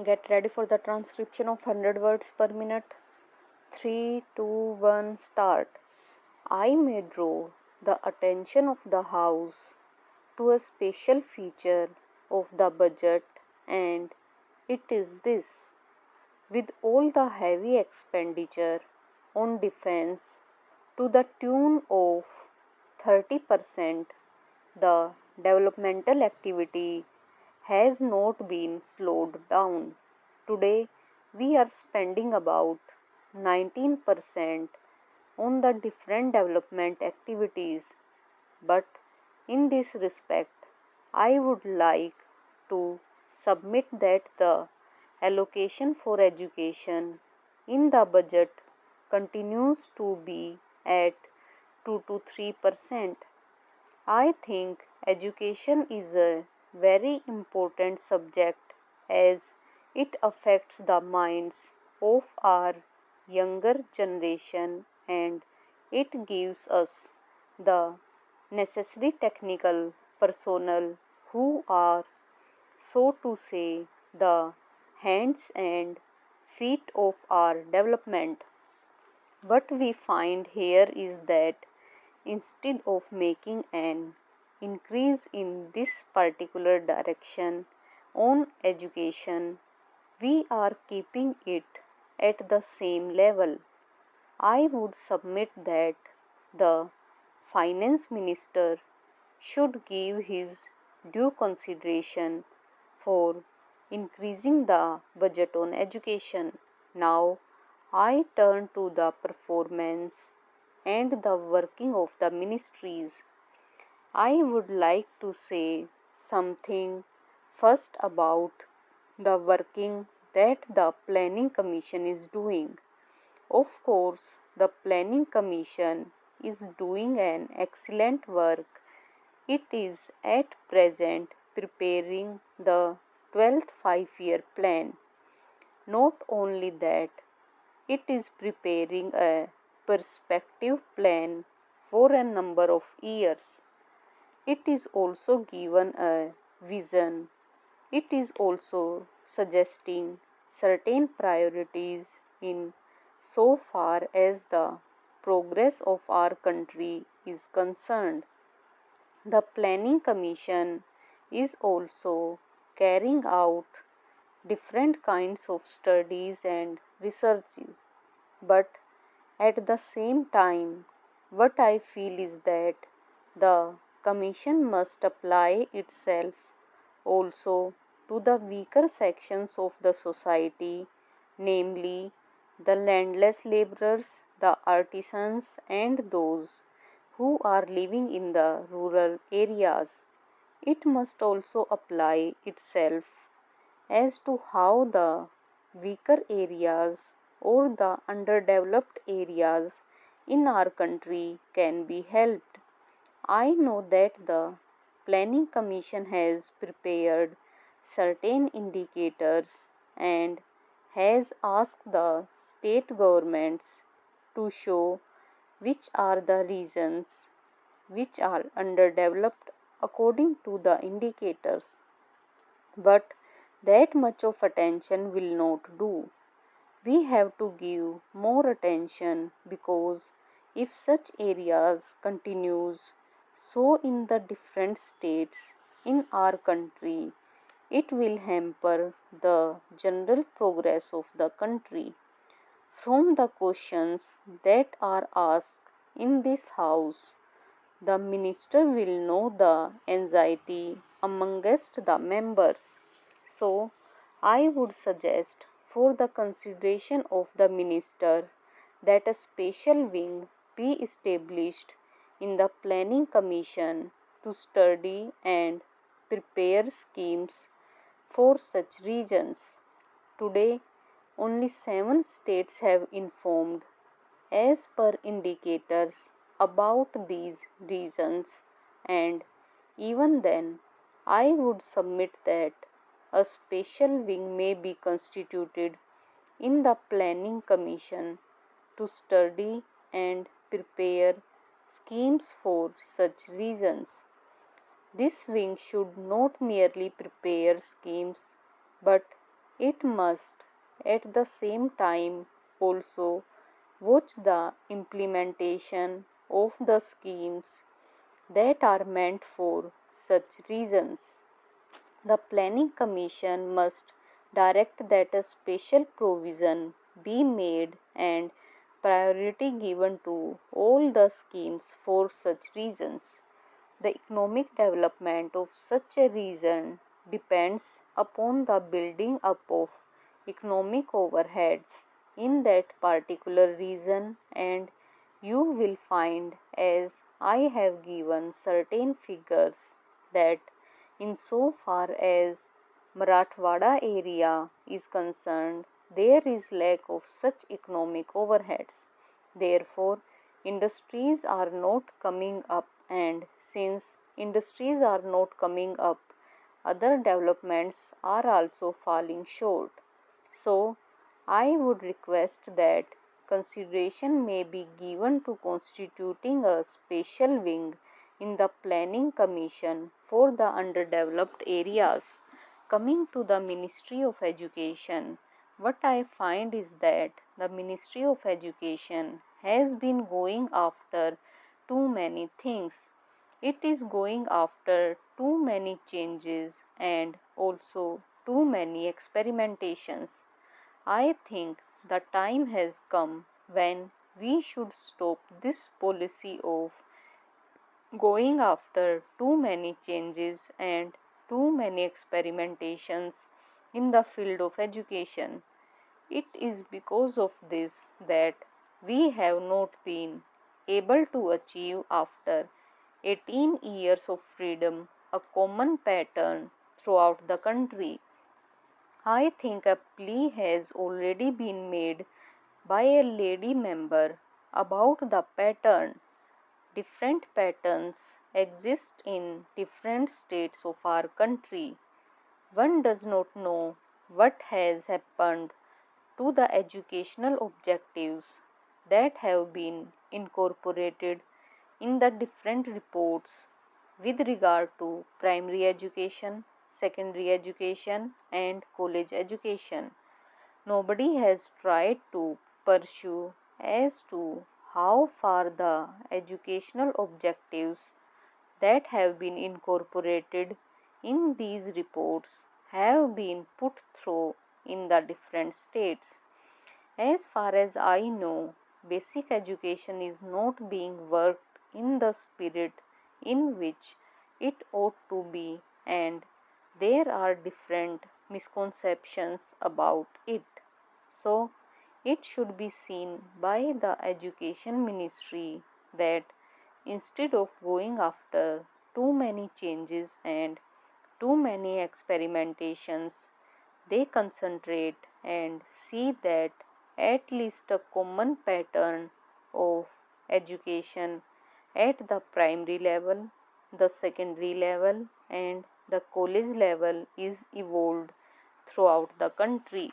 Get ready for the transcription of 100 words per minute. 3, 2, 1, start. I may draw the attention of the House to a special feature of the budget, and it is this. With all the heavy expenditure on defense to the tune of 30%, the developmental activity has not been slowed down. Today, we are spending about 19% on the different development activities, but in this respect, I would like to submit that the allocation for education in the budget continues to be at 2 to 3%. I think education is a very important subject as it affects the minds of our younger generation, and it gives us the necessary technical personnel who are, so to say, the hands and feet of our development. What we find here is that instead of making an increase in this particular direction on education, we are keeping it at the same level. I would submit that the finance minister should give his due consideration for increasing the budget on education. Now, I turn to the performance and the working of the ministries. I would like to say something first about the working that the Planning Commission is doing. Of course, the Planning Commission is doing an excellent work. It is at present preparing the 12th 5-year plan. Not only that, it is preparing a perspective plan for a number of years. It is also given a vision. It is also suggesting certain priorities in so far as the progress of our country is concerned. The Planning Commission is also carrying out different kinds of studies and researches. But at the same time, what I feel is that the Commission must apply itself also to the weaker sections of the society, namely the landless laborers, the artisans, and those who are living in the rural areas. It must also apply itself as to how the weaker areas or the underdeveloped areas in our country can be helped. I know that the Planning Commission has prepared certain indicators and has asked the state governments to show which are the regions which are underdeveloped according to the indicators. But that much of attention will not do. We have to give more attention because if such areas continues so in the different states in our country, it will hamper the general progress of the country. From the questions that are asked in this house, the minister will know the anxiety amongst the members. So, I would suggest for the consideration of the minister that a special wing be established in the Planning Commission to study and prepare schemes for such regions. Today, only 7 states have informed as per indicators about these regions, and even then, I would submit that a special wing may be constituted in the Planning Commission to study and prepare schemes for such regions. This wing should not merely prepare schemes but It must, at the same time, also watch the implementation of the schemes that are meant for such reasons. The Planning Commission must direct that a special provision be made and priority given to all the schemes for such reasons. The economic development of such a region depends upon the building up of economic overheads in that particular region, and you will find, as I have given certain figures, that insofar as Marathwada area is concerned, there is lack of such economic overheads. Therefore, industries are not coming up, and since industries are not coming up, other developments are also falling short. So, I would request that consideration may be given to constituting a special wing in the Planning Commission for the underdeveloped areas. Coming to the Ministry of Education, what I find is that the Ministry of Education has been going after too many things. It is going after too many changes and also too many experimentations. I think the time has come when we should stop this policy of going after too many changes and too many experimentations in the field of education. It is because of this that we have not been able to achieve, after 18 years of freedom, a common pattern throughout the country. I think a plea has already been made by a lady member about the pattern. Different patterns exist in different states of our country. One does not know what has happened to the educational objectives that have been incorporated in the different reports with regard to primary education, secondary education, and college education. Nobody has tried to pursue as to how far the educational objectives that have been incorporated in these reports have been put through in the different states. As far as I know, basic education is not being worked in the spirit in which it ought to be, and there are different misconceptions about it. So, it should be seen by the Education Ministry that instead of going after too many changes and too many experimentations, they concentrate and see that at least a common pattern of education at the primary level, the secondary level, and the college level is evolved throughout the country.